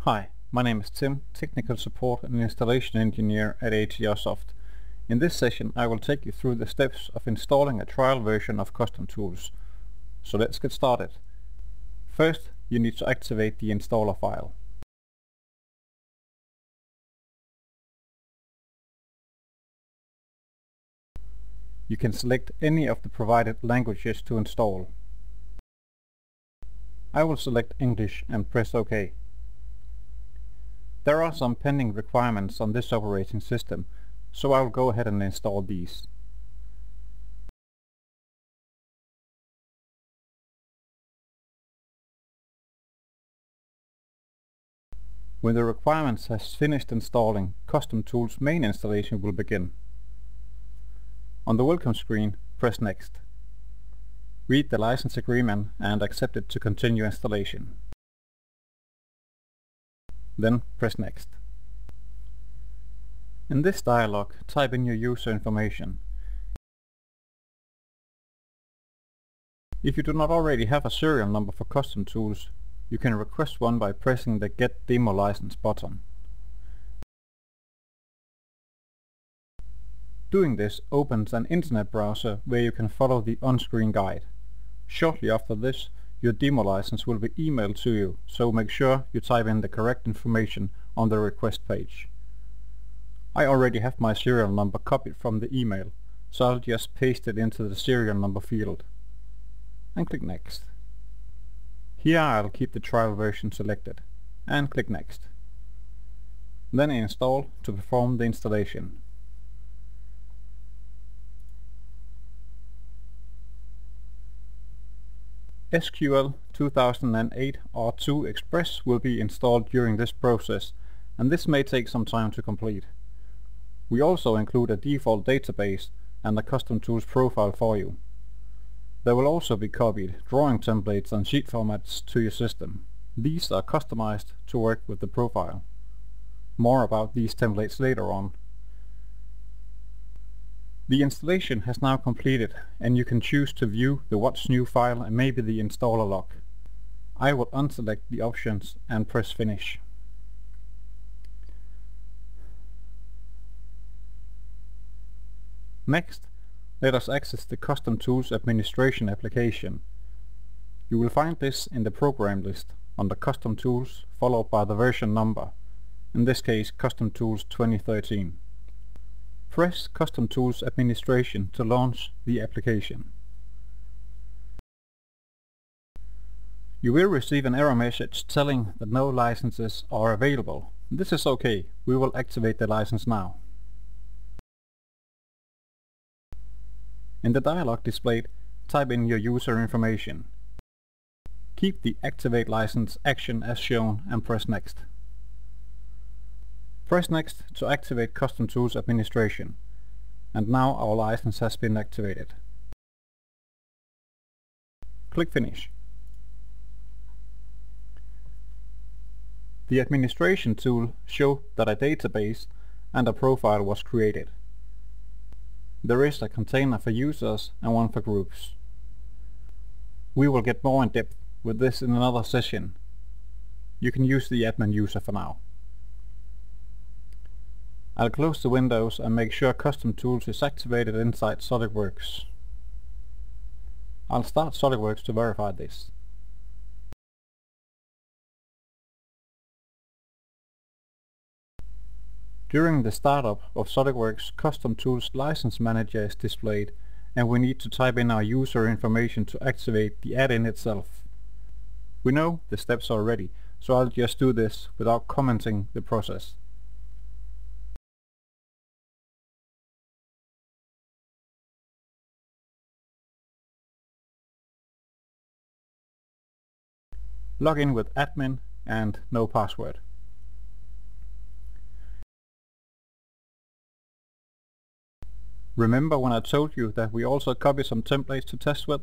Hi, my name is Tim, Technical Support and Installation Engineer at ATR Soft. In this session I will take you through the steps of installing a trial version of CustomTools. So let's get started. First, you need to activate the installer file. You can select any of the provided languages to install. I will select English and press OK. There are some pending requirements on this operating system, so I will go ahead and install these. When the requirements has finished installing, CustomTools main installation will begin. On the welcome screen, press Next. Read the license agreement and accept it to continue installation. Then press Next. In this dialog, type in your user information. If you do not already have a serial number for CustomTools, you can request one by pressing the Get Demo License button. Doing this opens an internet browser where you can follow the on-screen guide. Shortly after this, your demo license will be emailed to you, so make sure you type in the correct information on the request page. I already have my serial number copied from the email, so I'll just paste it into the serial number field. And click Next. Here I'll keep the trial version selected, and click Next. Then Install to perform the installation. SQL 2008 R2 Express will be installed during this process, and this may take some time to complete. We also include a default database and a CustomTools profile for you. There will also be copied drawing templates and sheet formats to your system. These are customized to work with the profile. More about these templates later on. The installation has now completed, and you can choose to view the What's New file and maybe the installer log. I will unselect the options and press Finish. Next, let us access the CustomTools administration application. You will find this in the program list under CustomTools followed by the version number, in this case CustomTools 2013. Press CustomTools Administration to launch the application. You will receive an error message telling that no licenses are available. This is okay, we will activate the license now. In the dialog displayed, type in your user information. Keep the Activate License action as shown and press Next. Press Next to activate CustomTools administration, and now our license has been activated. Click Finish. The administration tool shows that a database and a profile was created. There is a container for users and one for groups. We will get more in depth with this in another session. You can use the admin user for now. I'll close the windows and make sure CustomTools is activated inside SolidWorks. I'll start SolidWorks to verify this. During the startup of SolidWorks, CustomTools License Manager is displayed, and we need to type in our user information to activate the add-in itself. We know the steps already, so I'll just do this without commenting the process. Log in with admin and no password. Remember when I told you that we also copy some templates to test with?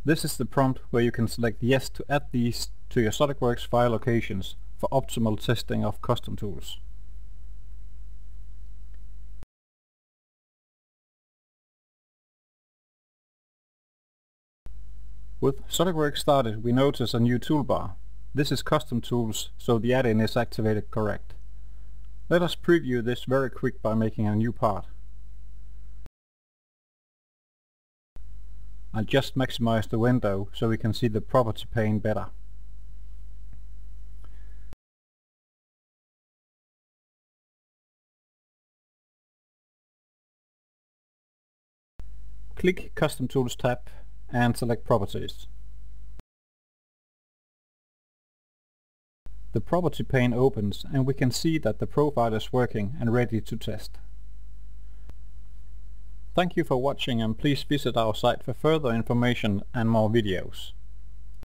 This is the prompt where you can select yes to add these to your SolidWorks file locations for optimal testing of CustomTools. With SolidWorks started, we notice a new toolbar. This is CustomTools, so the add-in is activated correct. Let us preview this very quick by making a new part. I'll just maximize the window so we can see the property pane better. Click Custom Tools tab and select Properties. The property pane opens and we can see that the profile is working and ready to test. Thank you for watching, and please visit our site for further information and more videos.